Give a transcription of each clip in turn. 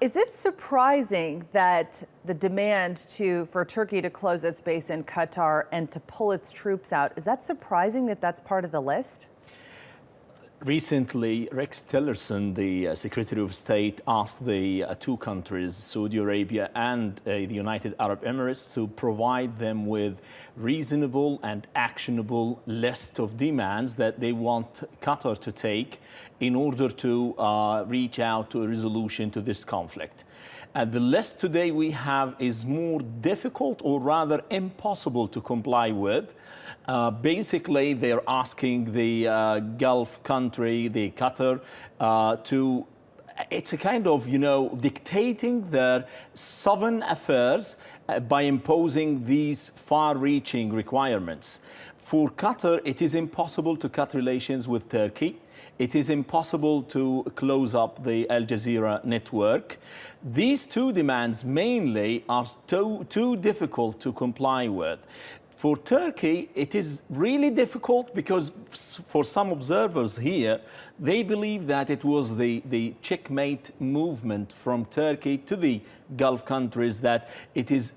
Is it surprising that the demand for Turkey to close its base in Qatar and to pull its troops out, is that surprising that that's part of the list? Recently, Rex Tillerson, the Secretary of State, asked the two countries, Saudi Arabia and the United Arab Emirates, to provide them with reasonable and actionable list of demands that they want Qatar to take in order to reach out to a resolution to this conflict. The list today we have is more difficult, or rather impossible, to comply with. Basically, they're asking the Gulf country, the Qatar, it's a kind of, dictating their sovereign affairs by imposing these far-reaching requirements. For Qatar, it is impossible to cut relations with Turkey. It is impossible to close up the Al Jazeera network. These two demands mainly are too difficult to comply with. For Turkey, it is really difficult because for some observers here, they believe that it was the checkmate movement from Turkey to the Gulf countries, that it is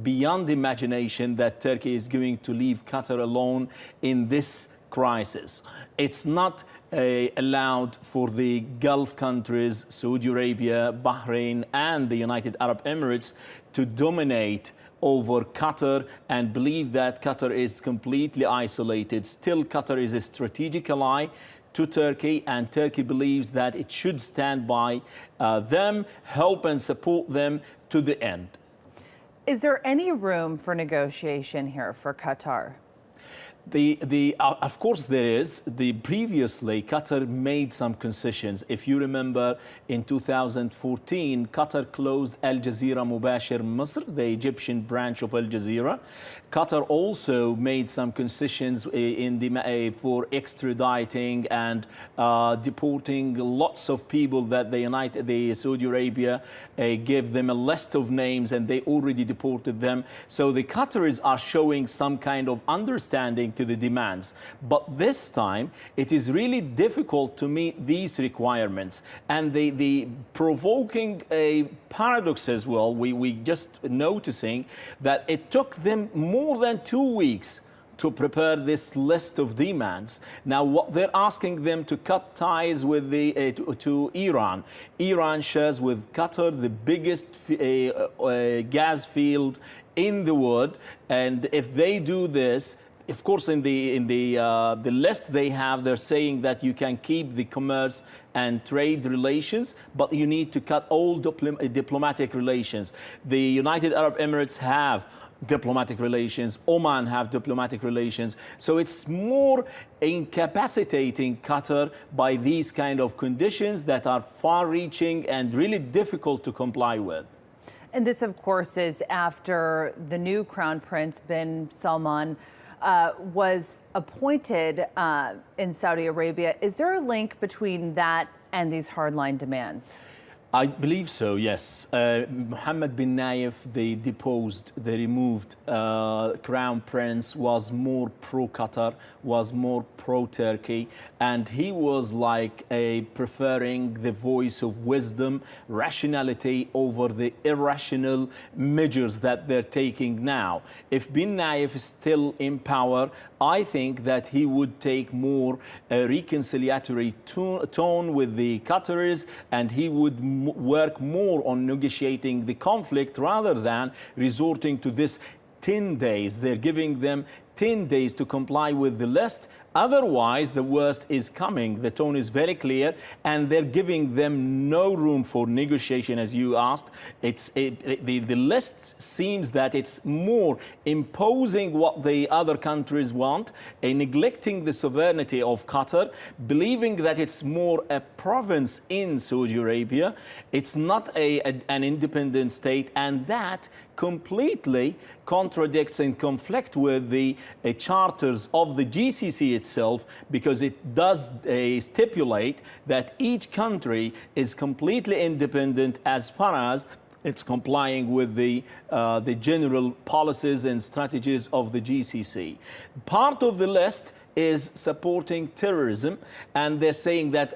beyond imagination that Turkey is going to leave Qatar alone in this crisis. It's not allowed for the Gulf countries, Saudi Arabia, Bahrain, and the United Arab Emirates to dominate over Qatar and believe that Qatar is completely isolated. Still, Qatar is a strategic ally to Turkey, and Turkey believes that it should stand by them, help and support them to the end. Is there any room for negotiation here for Qatar? Of course there is. Previously, Qatar made some concessions. If you remember, in 2014, Qatar closed Al Jazeera Mubashir Misr, the Egyptian branch of Al Jazeera. Qatar also made some concessions for extraditing and deporting lots of people that the Saudi Arabia gave them a list of names, and they already deported them. So the Qataris are showing some kind of understanding to the demands. But this time, it is really difficult to meet these requirements. And the provoking a paradox as well, we just noticing that it took them more than 2 weeks to prepare this list of demands. Now, what they're asking them to cut ties with to Iran. Iran shares with Qatar the biggest gas field in the world, and if they do this, of course, in the list they have, they're saying that you can keep the commerce and trade relations, but you need to cut all diplomatic relations. The United Arab Emirates have diplomatic relations, Oman have diplomatic relations. So it's more incapacitating Qatar by these kind of conditions that are far-reaching and really difficult to comply with. And this, of course, is after the new Crown Prince bin Salman was appointed in Saudi Arabia. Is there a link between that and these hardline demands? I believe so, yes. Mohammed bin Nayef, the removed Crown Prince, was more pro-Qatar, was more pro-Turkey, and he was like preferring the voice of wisdom, rationality over the irrational measures that they're taking now. If bin Nayef is still in power, I think that he would take more reconciliatory tone with the Qataris, and he would work more on negotiating the conflict rather than resorting to this 10 days. They're giving them 10 days to comply with the list. Otherwise, the worst is coming. The tone is very clear, and they're giving them no room for negotiation, as you asked. The list seems that it's more imposing what the other countries want, neglecting the sovereignty of Qatar, believing that it's more a province in Saudi Arabia. It's not an independent state, and that completely contradicts and conflicts with the charters of the GCC itself, because it does stipulate that each country is completely independent as far as it's complying with the general policies and strategies of the GCC. Part of the list is supporting terrorism, and they're saying that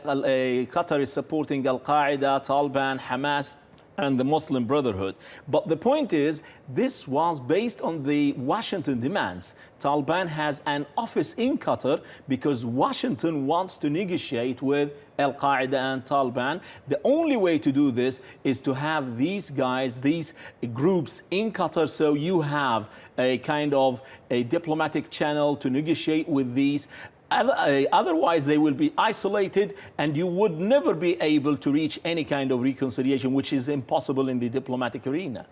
Qatar is supporting Al-Qaeda, Taliban, Hamas, and the Muslim Brotherhood. But the point is, this was based on the Washington demands. Taliban has an office in Qatar because Washington wants to negotiate with Al-Qaeda and Taliban. The only way to do this is to have these guys, these groups in Qatar, so you have a kind of a diplomatic channel to negotiate with these. Otherwise, they will be isolated, and you would never be able to reach any kind of reconciliation, which is impossible in the diplomatic arena.